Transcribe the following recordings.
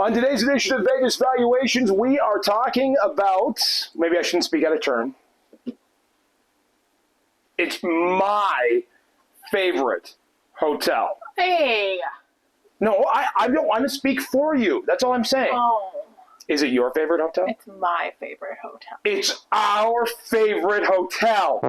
On today's edition of Vegas Valuations, we are talking about, maybe I shouldn't speak out of turn. It's my favorite hotel. Hey. No, I don't want to speak for you. That's all I'm saying. Oh. Is it your favorite hotel? It's my favorite hotel. It's our favorite hotel.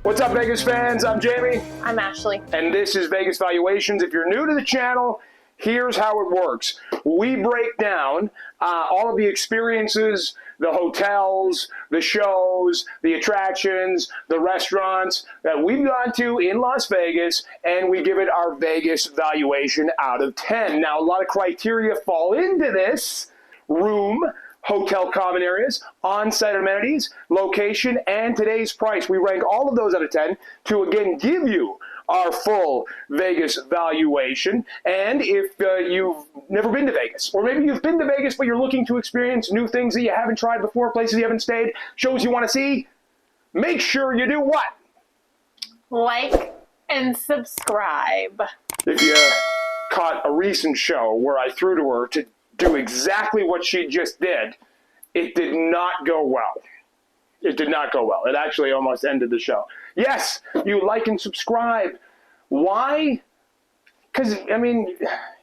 What's up, Vegas fans? I'm Jamie. I'm Ashley. And this is Vegas Valuations. If you're new to the channel, here's how it works. We break down all of the experiences, the hotels, the shows, the attractions, the restaurants that we've gone to in Las Vegas, and we give it our Vegas valuation out of 10. Now, a lot of criteria fall into this: room, hotel common areas, on-site amenities, location, and today's price. We rank all of those out of 10 to, again, give you our full Vegas valuation. And if you've never been to Vegas, or maybe you've been to Vegas but you're looking to experience new things that you haven't tried before, places you haven't stayed, shows you want to see, make sure you do what? Like and subscribe. If you caught a recent show where I threw to her to do exactly what she just did, it did not go well. It did not go well. It actually almost ended the show. Yes, you like and subscribe. Why? Because, I mean,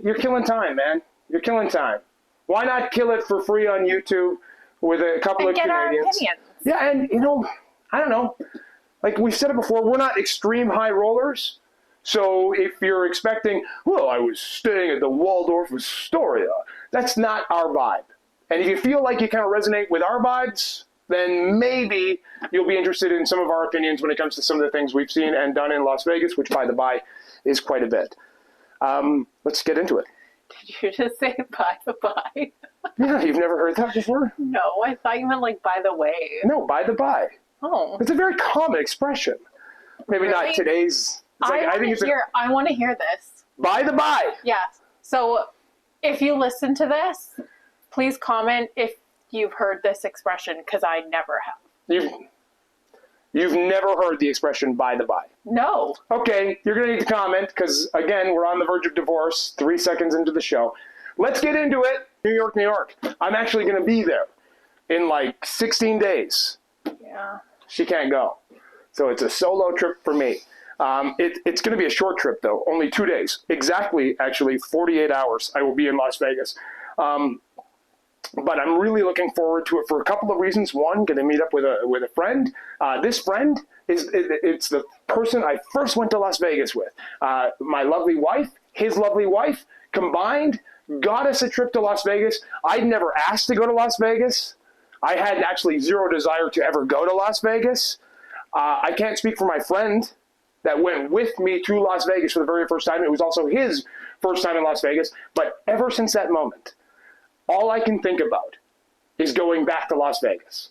you're killing time, man. You're killing time. Why not kill it for free on YouTube with a couple of get Canadians? our opinions. Yeah, and, you know, I don't know. Like we've said it before, we're not extreme high rollers. So if you're expecting, well, I was staying at the Waldorf Astoria, that's not our vibe. And if you feel like you kind of resonate with our vibes, then maybe you'll be interested in some of our opinions when it comes to some of the things we've seen and done in Las Vegas, which, by the by, is quite a bit. Let's get into it. Did you just say by the by? Yeah, you've never heard that before? No, I thought you meant like by the way. No, by the by. Oh. It's a very common expression. Maybe Really? not today's. I want to hear this. By the by. Yeah. So if you listen to this, please comment if you've heard this expression, because I never have. You've never heard the expression by the by. No. Okay, you're going to need to comment because, again, we're on the verge of divorce 3 seconds into the show. Let's get into it. New York, New York. I'm actually going to be there in like 16 days. Yeah. She can't go. So it's a solo trip for me. It's going to be a short trip, though, only 2 days. Exactly, actually, 48 hours I will be in Las Vegas. But I'm really looking forward to it for a couple of reasons. One, going to meet up with a friend. This friend it's the person I first went to Las Vegas with. My lovely wife, his lovely wife, combined got us a trip to Las Vegas. I'd never asked to go to Las Vegas. I had actually zero desire to ever go to Las Vegas. I can't speak for my friend that went with me to Las Vegas for the very first time. It was also his first time in Las Vegas. But ever since that moment, all I can think about is going back to Las Vegas.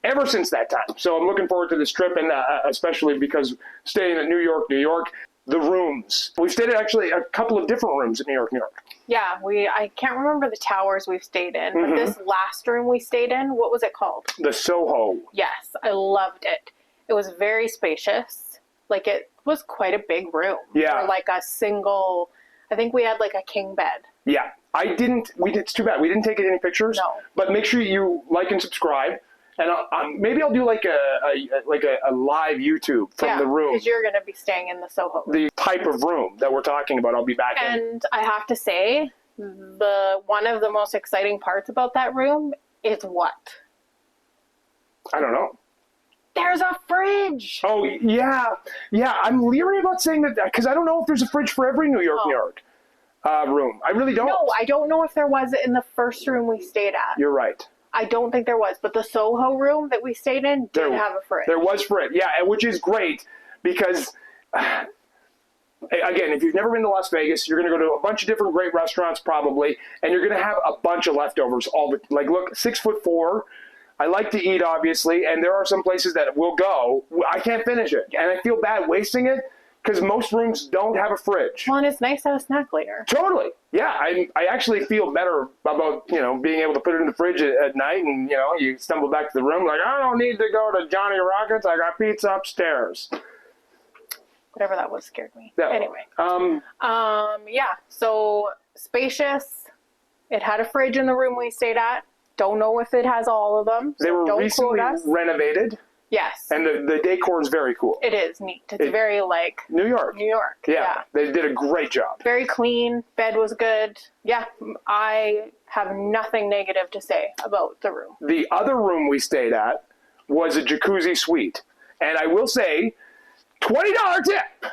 Ever since that time. So I'm looking forward to this trip, and especially because staying at New York, New York, the rooms. We've stayed at actually a couple of different rooms at New York, New York. Yeah, I can't remember the towers we've stayed in, but this last room we stayed in, what was it called? The SOHO. Yes, I loved it. It was very spacious. Like, it was quite a big room. Yeah. For like a single, I think we had like a king bed. Yeah. It's too bad. We didn't take any pictures. No. But make sure you like and subscribe. And maybe I'll do like a live YouTube from the room. Because you're going to be staying in the SOHO room. The type of room that we're talking about, I'll be back in. And I have to say, one of the most exciting parts about that room is what? I don't know. There's a fridge. Oh, yeah. Yeah, I'm leery about saying that because I don't know if there's a fridge for every New York, New York room. I really don't. No, I don't know if there was in the first room we stayed at. You're right. I don't think there was, but the SOHO room that we stayed in did have a fridge. There was fridge, yeah, which is great because, again, if you've never been to Las Vegas, you're going to go to a bunch of different great restaurants probably, and you're going to have a bunch of leftovers. Look, 6'4", I like to eat, obviously, and there are some places that will go. I can't finish it, and I feel bad wasting it because most rooms don't have a fridge. Well, and it's nice to have a snack later. Totally. Yeah, I actually feel better about, being able to put it in the fridge at night and, you stumble back to the room like, I don't need to go to Johnny Rockets. I got pizza upstairs. Whatever that was scared me. Yeah. Anyway. Yeah, so spacious. It had a fridge in the room we stayed at. Don't know if it has all of them. So they were don't recently quote us. renovated. Yes. And the decor is very cool. It is neat. It's very like New York. New York. Yeah. They did a great job. Very clean. Bed was good. Yeah. I have nothing negative to say about the room. The other room we stayed at was a jacuzzi suite. And I will say, $20 tip.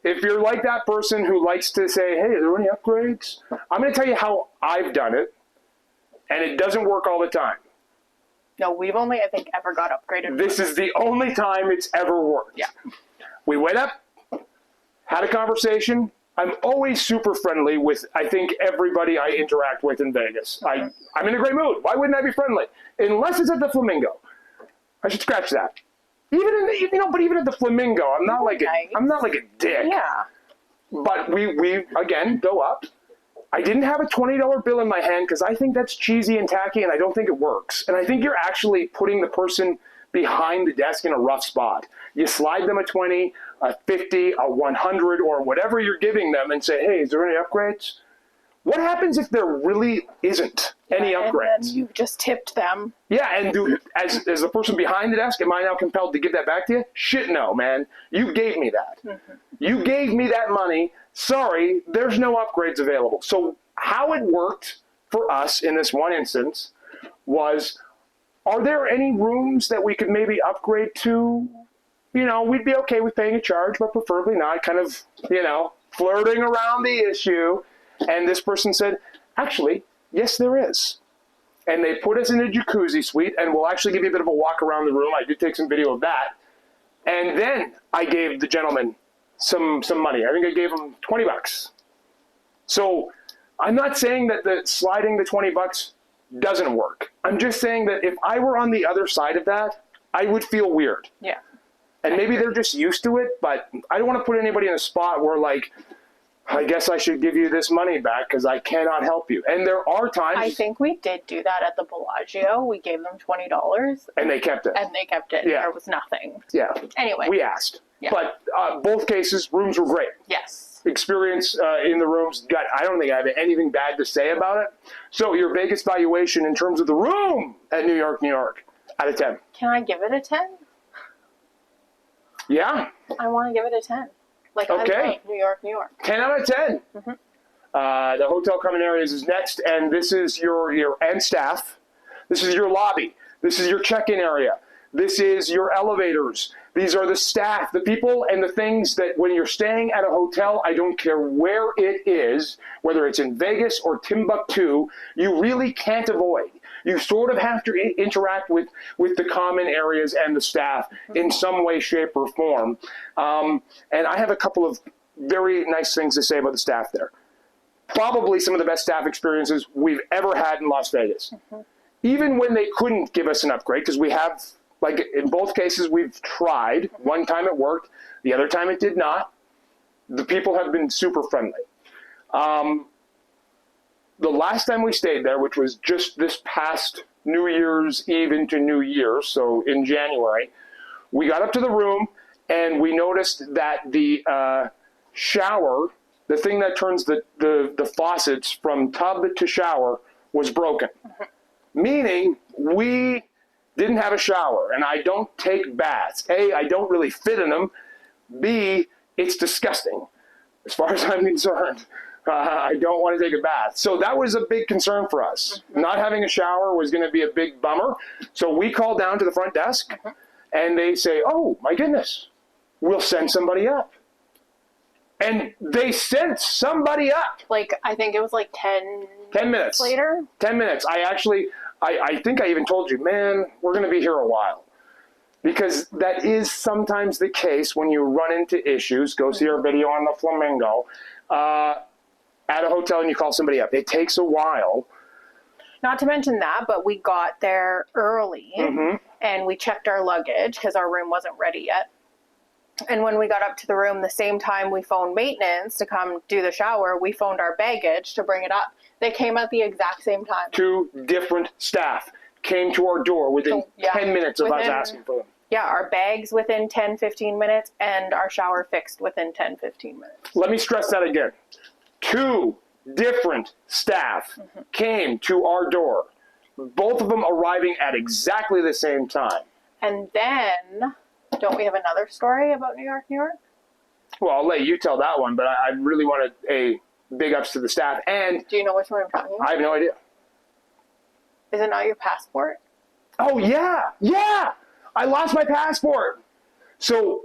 If you're like that person who likes to say, hey, are there any upgrades? I'm going to tell you how I've done it. And it doesn't work all the time. No, we've only, I think, ever got upgraded. This is the only time it's ever worked. Yeah. We went up, had a conversation. I'm always super friendly with, I think, everybody I interact with in Vegas. I'm in a great mood. Why wouldn't I be friendly? Unless it's at the Flamingo. I should scratch that. Even in the, but even at the Flamingo, I'm not like a dick. Yeah. But we again go up. I didn't have a $20 bill in my hand because I think that's cheesy and tacky, and I don't think it works. And I think you're actually putting the person behind the desk in a rough spot. You slide them a 20, a 50, a 100, or whatever you're giving them and say, hey, is there any upgrades? What happens if there really isn't any upgrades? And then you just tipped them. Yeah, and as the person behind the desk, am I now compelled to give that back to you? Shit no, man. You gave me that. Mm-hmm. You gave me that money. Sorry, there's no upgrades available. So how it worked for us in this one instance was, are there any rooms that we could maybe upgrade to? We'd be okay with paying a charge, but preferably not, kind of, flirting around the issue. And this person said, actually, yes, there is. And they put us in a jacuzzi suite, and we'll actually give you a bit of a walk around the room. I did take some video of that. And then I gave the gentleman some money. I think I gave him $20. So I'm not saying that the sliding the $20 doesn't work. I'm just saying that if I were on the other side of that, I would feel weird. Yeah. And maybe they're just used to it, but I don't want to put anybody in a spot where, like, I guess I should give you this money back because I cannot help you. And there are times... I think we did do that at the Bellagio. We gave them $20. And they kept it. And they kept it. Yeah. There was nothing. Yeah. Anyway. We asked. Yeah. But both cases, rooms were great. Yes. Experience in the rooms. I don't think I have anything bad to say about it. So your Vegas valuation in terms of the room at New York, New York, out of 10. Can I give it a 10? Yeah. I want to give it a 10. Like, okay. I love New York, New York. 10 out of 10. Mm-hmm. The hotel common areas is next, and this is your and staff. This is your lobby. This is your check-in area. This is your elevators. These are the staff, the people, and the things that when you're staying at a hotel, I don't care where it is, whether it's in Vegas or Timbuktu, you really can't avoid. You sort of have to interact with the common areas and the staff in some way, shape, or form. And I have a couple of very nice things to say about the staff there. Probably some of the best staff experiences we've ever had in Las Vegas. Mm-hmm. Even when they couldn't give us an upgrade, because we have, like in both cases, we've tried. One time it worked, the other time it did not. The people have been super friendly. The last time we stayed there, which was just this past New Year's Eve into New Year's, so in January, we got up to the room and we noticed that the shower, the thing that turns the faucets from tub to shower, was broken. Meaning we didn't have a shower, and I don't take baths. A, I don't really fit in them. B, it's disgusting as far as I'm concerned. I don't want to take a bath. So that was a big concern for us. Not having a shower was going to be a big bummer. So we called down to the front desk, and they say, oh, my goodness, we'll send somebody up. And they sent somebody up. Like, I think it was like 10 minutes later. 10 minutes. I think I even told you, man, we're going to be here a while. Because that is sometimes the case when you run into issues. Go see our video on the Flamingo. At a hotel and you call somebody up. It takes a while. Not to mention that, but we got there early and we checked our luggage because our room wasn't ready yet. And when we got up to the room, the same time we phoned maintenance to come do the shower, we phoned our baggage to bring it up. They came at the exact same time. 2 different staff came to our door within 10 minutes of us asking for them. Yeah, our bags within 10, 15 minutes and our shower fixed within 10, 15 minutes. Let me stress that again. 2 different staff came to our door, both of them arriving at exactly the same time. And then, don't we have another story about New York, New York? Well, I'll let you tell that one, but I really wanted a big ups to the staff. And do you know which one I'm talking about? I have no idea. Is it not your passport? Oh, yeah. I lost my passport. So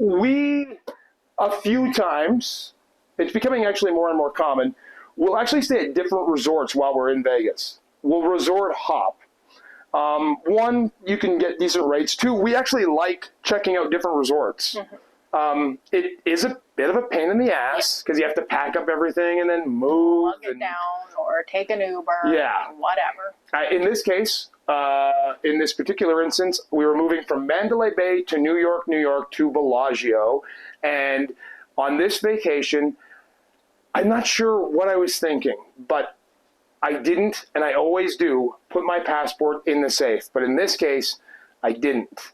a few times, it's becoming actually more and more common, we'll actually stay at different resorts while we're in Vegas. We'll resort hop. 1, you can get decent rates. 2, we actually like checking out different resorts. It is a bit of a pain in the ass because you have to pack up everything and then move. Lug it down or take an Uber. Yeah. Whatever. In this case, in this particular instance, we were moving from Mandalay Bay to New York, New York to Bellagio. And on this vacation, I'm not sure what I was thinking, but I didn't, and I always do, put my passport in the safe. But in this case, I didn't.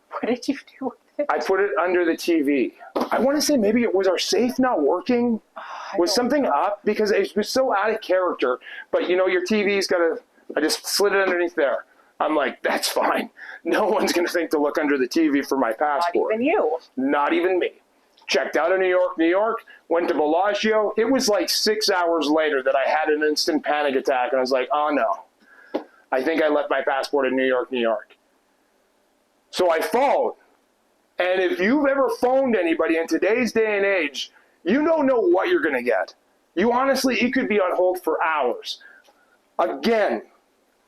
What did you do with it? I put it under the TV. I want to say maybe it was our safe not working. Was something up? Because it was so out of character. But, your TV's got to... I just slid it underneath there. I'm like, that's fine. No one's going to think to look under the TV for my passport. Not even you. Not even me. Checked out of New York, New York, went to Bellagio. It was like 6 hours later that I had an instant panic attack, and I was like, oh no. I think I left my passport in New York, New York. So I phoned. And if you've ever phoned anybody in today's day and age, you don't know what you're going to get. You could be on hold for hours. Again,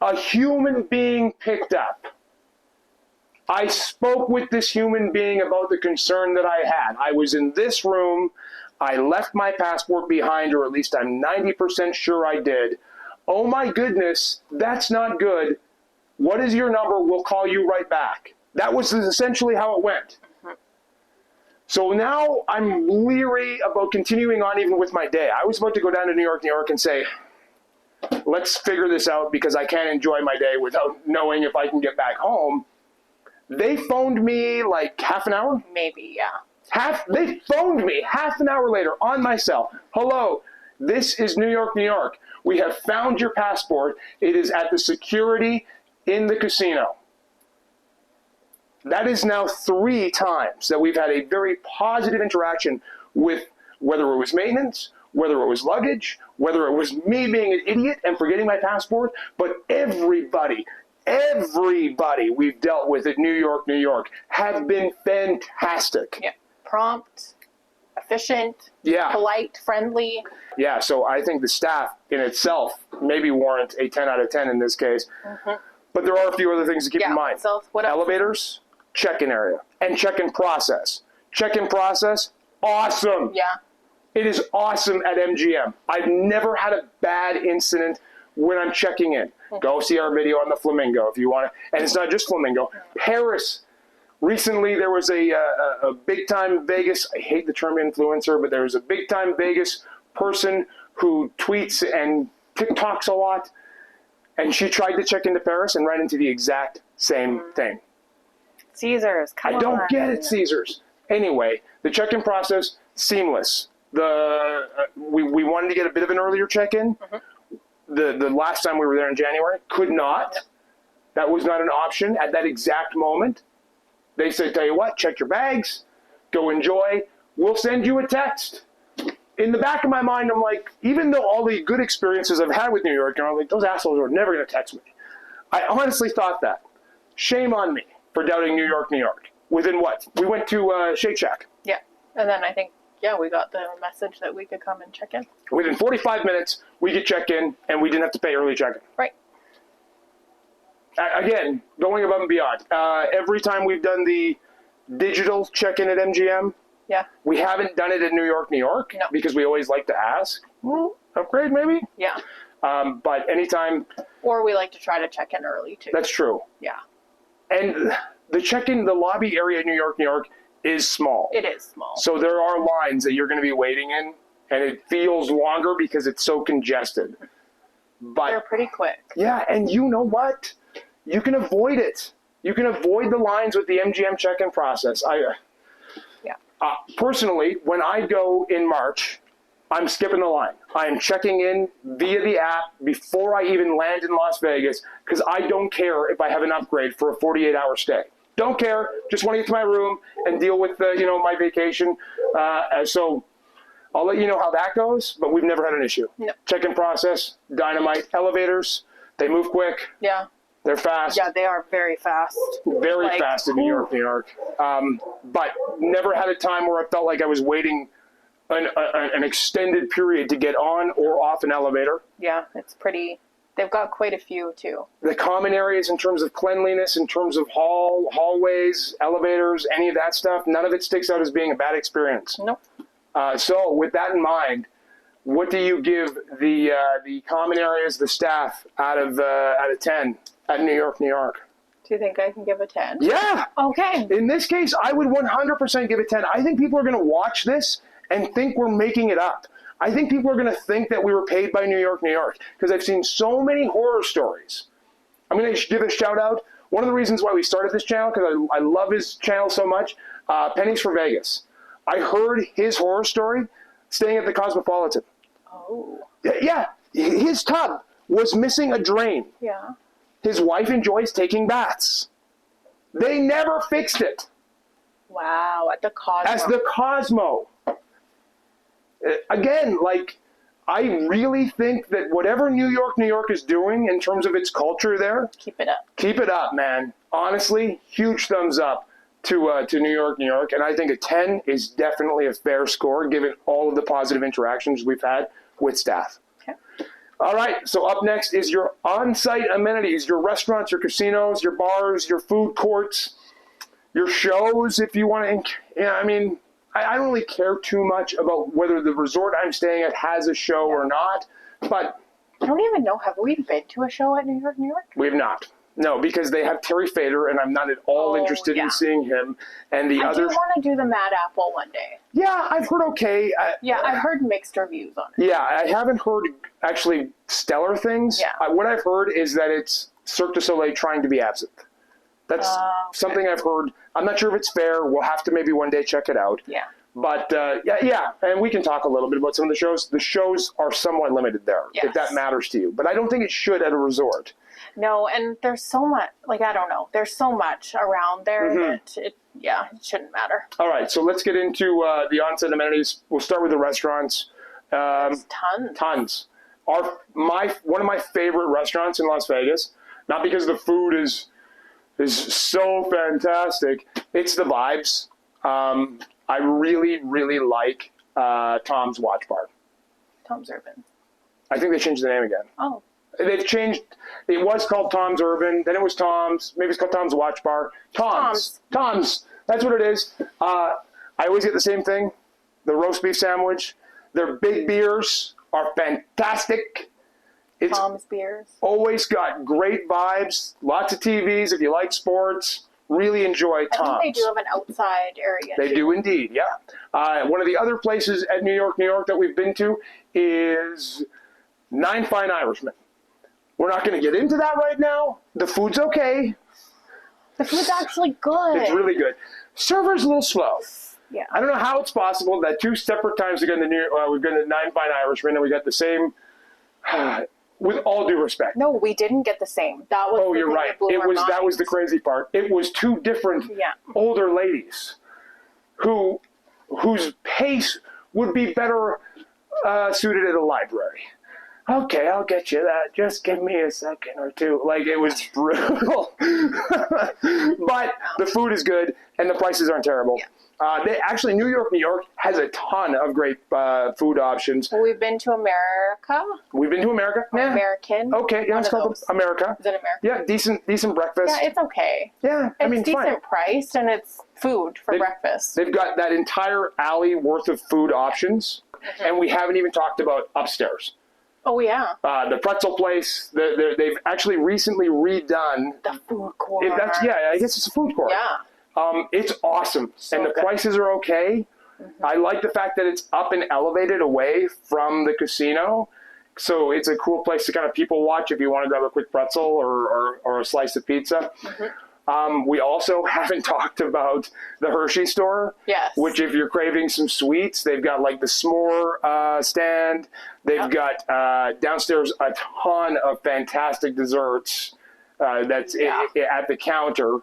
a human being picked up. I spoke with this human being about the concern that I had. I was in this room. I left my passport behind, or at least I'm 90% sure I did. Oh my goodness, that's not good. What is your number? We'll call you right back. That was essentially how it went. So now I'm leery about continuing on even with my day. I was about to go down to New York, New York and say, let's figure this out because I can't enjoy my day without knowing if I can get back home. They phoned me like half an hour? Maybe, yeah. They phoned me half an hour later on my cell. Hello, this is New York, New York. We have found your passport. It is at the security in the casino. That is now 3 times that we've had a very positive interaction with whether it was maintenance, whether it was luggage, whether it was me being an idiot and forgetting my passport, but everybody we've dealt with at New York, New York have been fantastic. Yeah. Prompt, efficient, yeah, polite, friendly. Yeah, so I think the staff in itself maybe warrant a 10 out of 10 in this case. But there are a few other things to keep in mind. So what else? Elevators, check-in area, and check-in process. Check-in process, awesome. Yeah. It is awesome at MGM. I've never had a bad incident when I'm checking in. Go see our video on the Flamingo if you want to. And it's not just Flamingo. Paris. Recently, there was a big-time Vegas, I hate the term influencer, but there was a big-time Vegas person who tweets and TikToks a lot. And she tried to check into Paris and ran into the exact same thing. Caesars, come on. I don't get it, Caesars. Anyway, the check-in process, seamless. We wanted to get a bit of an earlier check-in. The last time we were there in January, could not. That was not an option at that exact moment. They said, tell you what, check your bags, go enjoy. We'll send you a text. In the back of my mind, I'm like, even though all the good experiences I've had with New York, I'm like, those assholes are never going to text me. I honestly thought that. Shame on me for doubting New York, New York. Within what? We went to Shake Shack. Yeah. And then I think, we got the message that we could come and check in. Within 45 minutes, we could check in, and we didn't have to pay early check-in. Right. Again, going above and beyond. Every time we've done the digital check-in at MGM, we haven't done it in New York, New York, because we always like to ask. Upgrade, maybe? Yeah. But anytime... Or we like to try to check in early, too. That's true. Yeah. And the check-in, the lobby area in New York, New York, is small. It is small. So there are lines that you're going to be waiting in, and it feels longer because it's so congested. But they're pretty quick. Yeah, and you know what? You can avoid it. You can avoid the lines with the MGM check-in process. Personally, when I go in March, I'm skipping the line. I am checking in via the app before I even land in Las Vegas because I don't care if I have an upgrade for a 48-hour stay. Don't care. Just want to get to my room and deal with my vacation. So I'll let you know how that goes, but we've never had an issue. No. Check-in process, dynamite. Elevators, they move quick. Yeah. They're fast. Yeah, they are very fast. Very fast in New York. But never had a time where I felt like I was waiting an extended period to get on or off an elevator. Yeah, it's pretty. They've got quite a few too. The common areas in terms of cleanliness, in terms of hallways, elevators, any of that stuff, none of it sticks out as being a bad experience. Nope. So with that in mind, what do you give the common areas, the staff, out of 10 at New York? Do you think I can give a 10? Yeah. Okay. In this case, I would 100% give it 10. I think people are going to watch this and think we're making it up. I think people are going to think that we were paid by New York, because I've seen so many horror stories. I'm going to give a shout out. One of the reasons why we started this channel, because I love his channel so much, Pennies for Vegas. I heard his horror story staying at the Cosmopolitan. Oh. Yeah, his tub was missing a drain. Yeah. His wife enjoys taking baths. They never fixed it. Wow, at the Cosmo. As the Cosmo. Again, I really think that whatever New York is doing in terms of its culture there, keep it up. Keep it up, man. Honestly, huge thumbs up to New York, and I think a 10 is definitely a fair score given all of the positive interactions we've had with staff. Okay. All right, so up next is your on-site amenities, your restaurants, your casinos, your bars, your food courts, your shows if you want to. I don't really care too much about whether the resort I'm staying at has a show or not, but I don't even know. Have we been to a show at New York? We have not. No, because they have Terry Fader, and I'm not at all interested in seeing him. And I do want to do the Mad Apple one day. Yeah, I've heard okay. I've heard mixed reviews on it. Yeah, I haven't heard actually stellar things. Yeah. What I've heard is that it's Cirque du Soleil trying to be absent. That's something I've heard. I'm not sure if it's fair. We'll have to maybe one day check it out. Yeah. But, and we can talk a little bit about some of the shows. The shows are somewhat limited there, if that matters to you. But I don't think it should at a resort. No, and there's so much, I don't know. There's so much around there that it shouldn't matter. All right, so let's get into the on-site amenities. We'll start with the restaurants. There's tons. Tons. One of my favorite restaurants in Las Vegas, not because the food is so fantastic, it's the vibes. I really, really like Tom's Watch Bar. Tom's Urban. I think they changed the name again. Oh. They've changed. It was called Tom's Urban. Then it was Tom's. Maybe it's called Tom's Watch Bar. Tom's. That's what it is. I always get the same thing. The roast beef sandwich. Their big beers are fantastic. It's Tom's beers. Always got great vibes. Lots of TVs if you like sports. Really enjoy Tom's. I think they do have an outside area. They do indeed, yeah. One of the other places at New York that we've been to is Nine Fine Irishmen. We're not going to get into that right now. The food's okay. The food's actually good. It's really good. Server's a little slow. Yeah. I don't know how it's possible that two separate times we've been to Nine Fine Irishmen and we got the same. With all due respect. No, we didn't get the same. That was. Oh, you're right. That was the crazy part. It was two different older ladies whose pace would be better suited at a library. Okay, I'll get you that. Just give me a second or two. It was brutal. But the food is good and the prices aren't terrible. Yeah. New York has a ton of great food options. Well, we've been to America. We've been to America. Yeah. American. Okay, yeah, it's called America. Is it American? Yeah, decent breakfast. Yeah, it's okay. Yeah, it's decent fine. Priced and it's food for breakfast. They've got that entire alley worth of food options, and we haven't even talked about upstairs. Oh, yeah. The pretzel place, they've actually recently redone. The food court. I guess it's a food court. Yeah. It's awesome. So and the good. prices are okay. I like the fact that it's up and elevated away from the casino. So it's a cool place to kind of people watch if you want to grab a quick pretzel or a slice of pizza. We also haven't talked about the Hershey store, Yes. which if you're craving some sweets, they've got like the s'more stand. They've got downstairs a ton of fantastic desserts that's at the counter.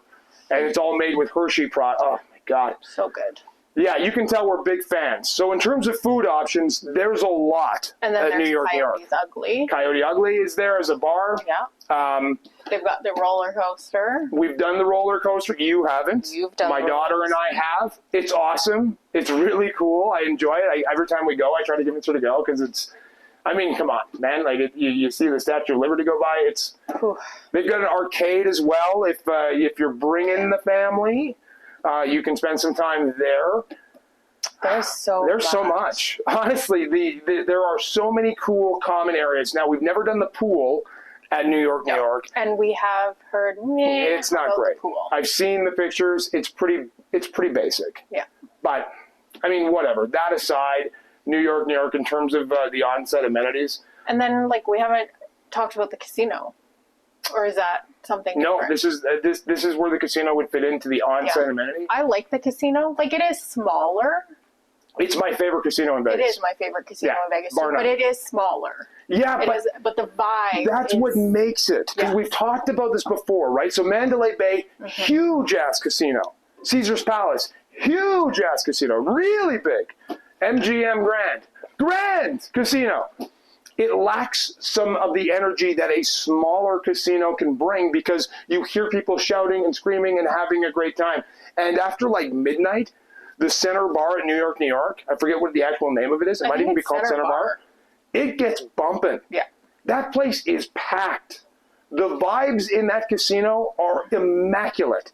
And it's all made with Hershey product. Oh, my God. So good. Yeah, you can tell we're big fans. So in terms of food options, there's a lot And then at there's New York, New York. Coyote's Ugly. Coyote Ugly is there as a bar. Yeah. They've got the roller coaster. We've done the roller coaster. You haven't. You've done My the roller daughter and I have. It's awesome. It's really cool. I enjoy it. Every time we go, I try to convince her to go because it's, I mean, come on, man. Like you see the Statue of Liberty go by. It's they've got an arcade as well. If you're bringing the family, you can spend some time there. There's so much. Honestly, there are so many cool common areas. Now, we've never done the pool at New York, New York. And we have heard it's not about great. The pool. I've seen the pictures. It's pretty basic. Yeah. But I mean, whatever. That aside, New York, in terms of the on-site amenities. And then we haven't talked about the casino, or is that something No, different? this is where the casino would fit into the on-site amenity. I like the casino. It is smaller. It's my favorite casino in Vegas. It is my favorite casino in Vegas, too, but it is smaller. Yeah, but the vibe. That's what makes it. Because we've talked about this before, right? So Mandalay Bay, huge ass casino. Caesar's Palace, huge ass casino, really big. MGM Grand casino. It lacks some of the energy that a smaller casino can bring because you hear people shouting and screaming and having a great time. And after midnight, the Center Bar at New York, New York, I forget what the actual name of it is. It might even be called Center Bar. It gets bumping. Yeah. That place is packed. The vibes in that casino are immaculate.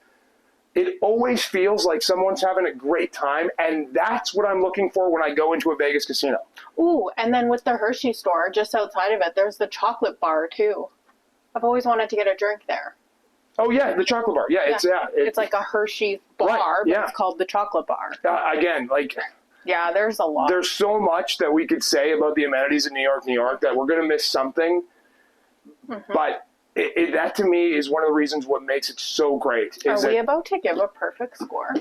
It always feels like someone's having a great time, and that's what I'm looking for when I go into a Vegas casino. Ooh, and then with the Hershey store, just outside of it, there's the chocolate bar, too. I've always wanted to get a drink there. Oh, yeah, the chocolate bar. Yeah, it's like a Hershey bar, but it's called the chocolate bar. Again, yeah, there's a lot. There's so much that we could say about the amenities in New York, New York, that we're going to miss something. But that, to me, is one of the reasons what makes it so great. Are we about to give a perfect score?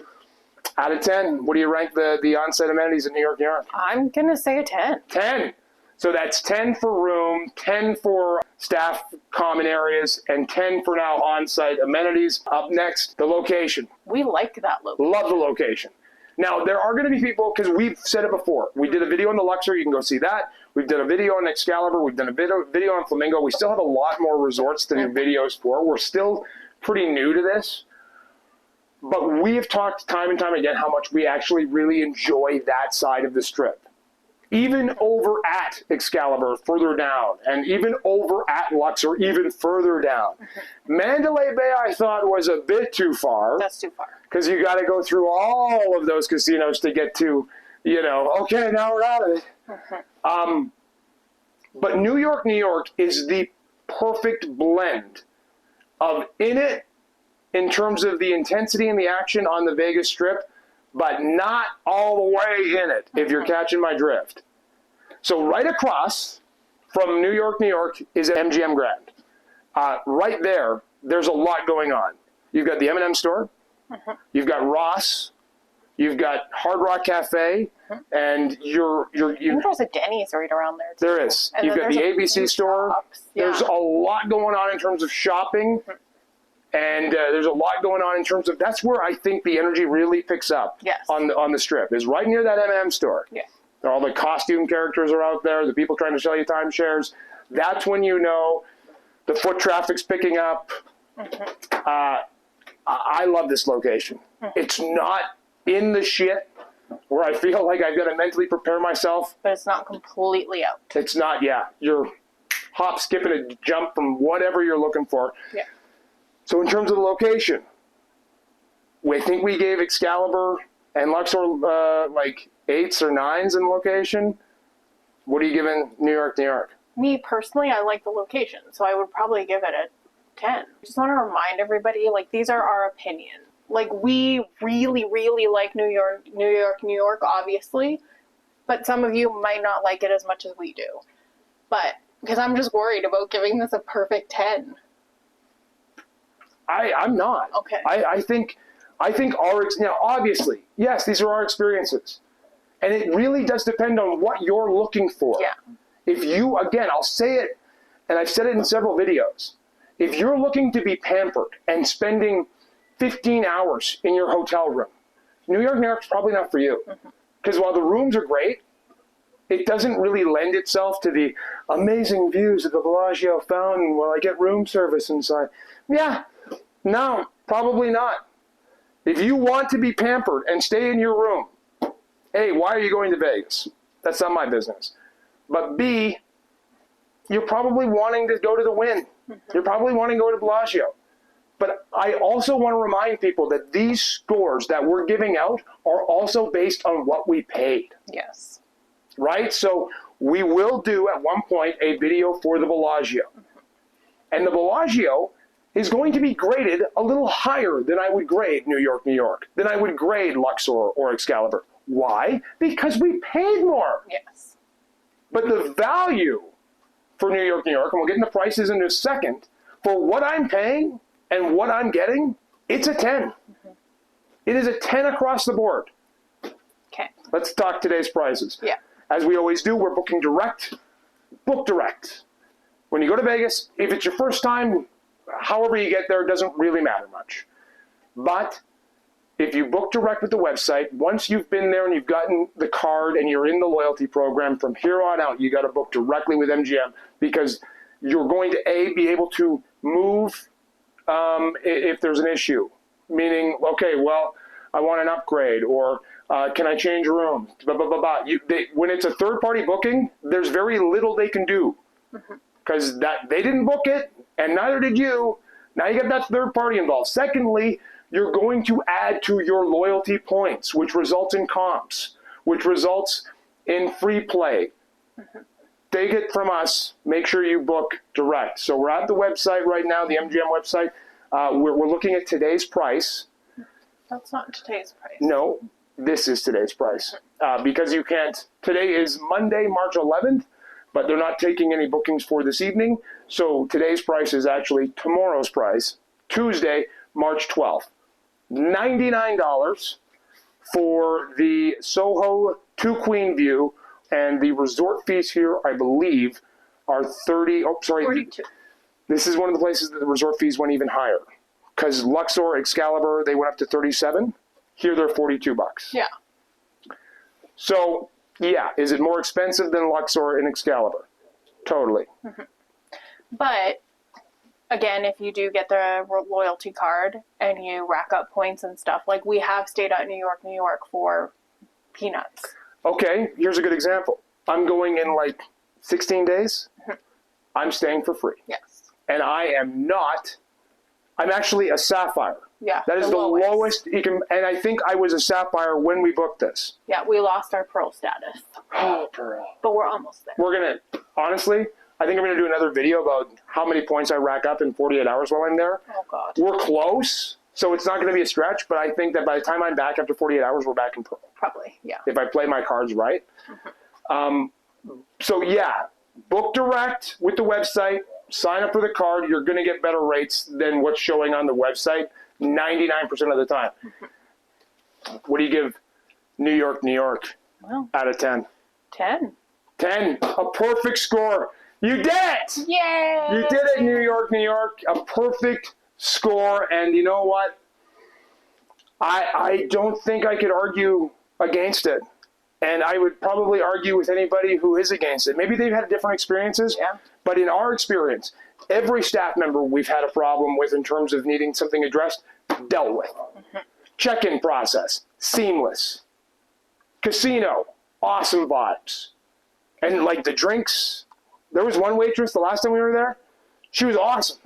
Out of 10, what do you rank the on-site amenities in New York, New York? I'm going to say a 10. 10. So that's 10 for room, 10 for staff common areas, and 10 for now on-site amenities. Up next, the location. We like that location. Love the location. Now, there are going to be people, because we've said it before. We did a video on the Luxor. You can go see that. We've done a video on Excalibur. We've done a video on Flamingo. We still have a lot more resorts to do videos for. We're still pretty new to this. But we have talked time and time again how much we actually really enjoy that side of the Strip. Even over at Excalibur, further down, and even over at Luxor, even further down. Mandalay Bay, I thought, was a bit too far. That's too far. Because you got to go through all of those casinos to get to, okay, now we're out of it. But New York, New York is the perfect blend of in it, in terms of the intensity and the action on the Vegas Strip, but not all the way in it, if you're catching my drift. So right across from New York, New York is MGM Grand. Right there, there's a lot going on. You've got the M&M store, you've got Ross, you've got Hard Rock Cafe, and I think there's a Denny's right around there, too. There is. You've got the ABC store. Yeah. There's a lot going on in terms of shopping. And there's a lot going on in terms of, that's where I think the energy really picks up on the Strip, is right near that M&M store. Yeah. All the costume characters are out there, the people trying to sell you timeshares. That's when you know the foot traffic's picking up. I love this location. It's not in the shit where I feel like I've got to mentally prepare myself. But it's not completely out. It's not, You're hop, skip, and a jump from whatever you're looking for. Yeah. So in terms of the location, we think we gave Excalibur and Luxor 8s or 9s in location. What are you giving New York, New York? Me personally, I like the location, so I would probably give it a 10. I just want to remind everybody, these are our opinions. Like, we really, really like New York, obviously. But some of you might not like it as much as we do. But, because I'm just worried about giving this a perfect 10. I'm not. Okay. I think now, obviously, yes, these are our experiences. And it really does depend on what you're looking for. Yeah. If you, again, I'll say it, and I've said it in several videos, if you're looking to be pampered and spending 15 hours in your hotel room, New York's probably not for you. Because while the rooms are great, it doesn't really lend itself to the amazing views of the Bellagio fountain while I get room service inside. Yeah, no, probably not. If you want to be pampered and stay in your room, A, why are you going to Vegas? That's not my business. But B, you're probably wanting to go to the Wynn. You're probably wanting to go to Bellagio. But I also want to remind people that these scores that we're giving out are also based on what we paid. Yes. Right? So we will do at one point a video for the Bellagio. And the Bellagio is going to be graded a little higher than I would grade New York, than I would grade Luxor or Excalibur. Why? Because we paid more. Yes. But the value for New York, and we'll get into prices in a second, for what I'm paying and what I'm getting, it's a 10. It is a 10 across the board. Okay. Let's talk today's prices. Yeah. As we always do, we're booking direct. Book direct. When you go to Vegas, if it's your first time, however you get there, it doesn't really matter much. But if you book direct with the website, once you've been there and you've gotten the card and you're in the loyalty program, from here on out, you got to book directly with MGM, because you're going to, A, be able to move if there's an issue. Meaning, okay, well, I want an upgrade, or can I change a room? Blah, blah, blah, blah. When it's a third-party booking, there's very little they can do, because they didn't book it, and neither did you. Now you get that third party involved. Secondly, you're going to add to your loyalty points, which results in comps, which results in free play. Take it from us. Make sure you book direct. So we're at the website right now, the MGM website. We're looking at today's price. That's not today's price. No, this is today's price. Because you can't. Today is Monday, March 11th, but they're not taking any bookings for this evening. So today's price is actually tomorrow's price, Tuesday, March 12th. $99 for the SOHO 2 Queen View, and the resort fees here, I believe, are 42. This is one of the places that the resort fees went even higher, because Luxor, Excalibur, they went up to 37. Here they're $42. Yeah. So, yeah, is it more expensive than Luxor and Excalibur? Totally. But again, if you do get the loyalty card and you rack up points and stuff, like we have stayed at New York for peanuts. Okay, here's a good example. I'm going in like 16 days. I'm staying for free. Yes. And I'm actually a Sapphire. Yeah. That is the lowest you can, and I think I was a Sapphire when we booked this. Yeah, we lost our Pearl status. Oh, Pearl. But we're almost there. We're going to, honestly, I think I'm going to do another video about how many points I rack up in 48 hours while I'm there. Oh, God. We're close, so it's not going to be a stretch, but I think that by the time I'm back after 48 hours, we're back in Pearl. Probably, yeah. If I play my cards right. So, yeah, book direct with the website, sign up for the card. You're going to get better rates than what's showing on the website 99% of the time. What do you give New York out of 10? 10. 10. A perfect score. You did it! Yay! You did it, New York. A perfect score. And you know what? I don't think I could argue against it. And I would probably argue with anybody who is against it. Maybe they've had different experiences. Yeah. But in our experience, every staff member we've had a problem with in terms of needing something addressed, dealt with. Check-in process, seamless. Casino, awesome vibes. And like the drinks, there was one waitress the last time we were there. She was awesome.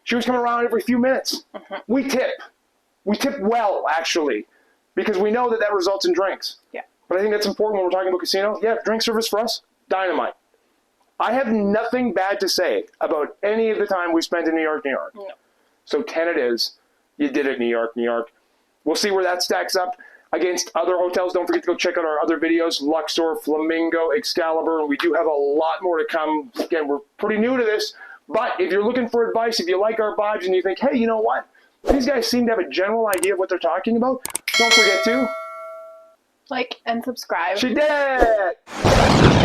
She was coming around every few minutes. We tip. We tip well, actually, because we know that results in drinks. Yeah. But I think that's important when we're talking about casino. Yeah, drink service for us, dynamite. I have nothing bad to say about any of the time we spent in New York. No. So 10 it is. You did it, New York. We'll see where that stacks up against other hotels. Don't forget to go check out our other videos, Luxor, Flamingo, Excalibur, and we do have a lot more to come. Again, we're pretty new to this, but if you're looking for advice, if you like our vibes and you think, hey, you know what? These guys seem to have a general idea of what they're talking about, don't forget to like and subscribe. She did!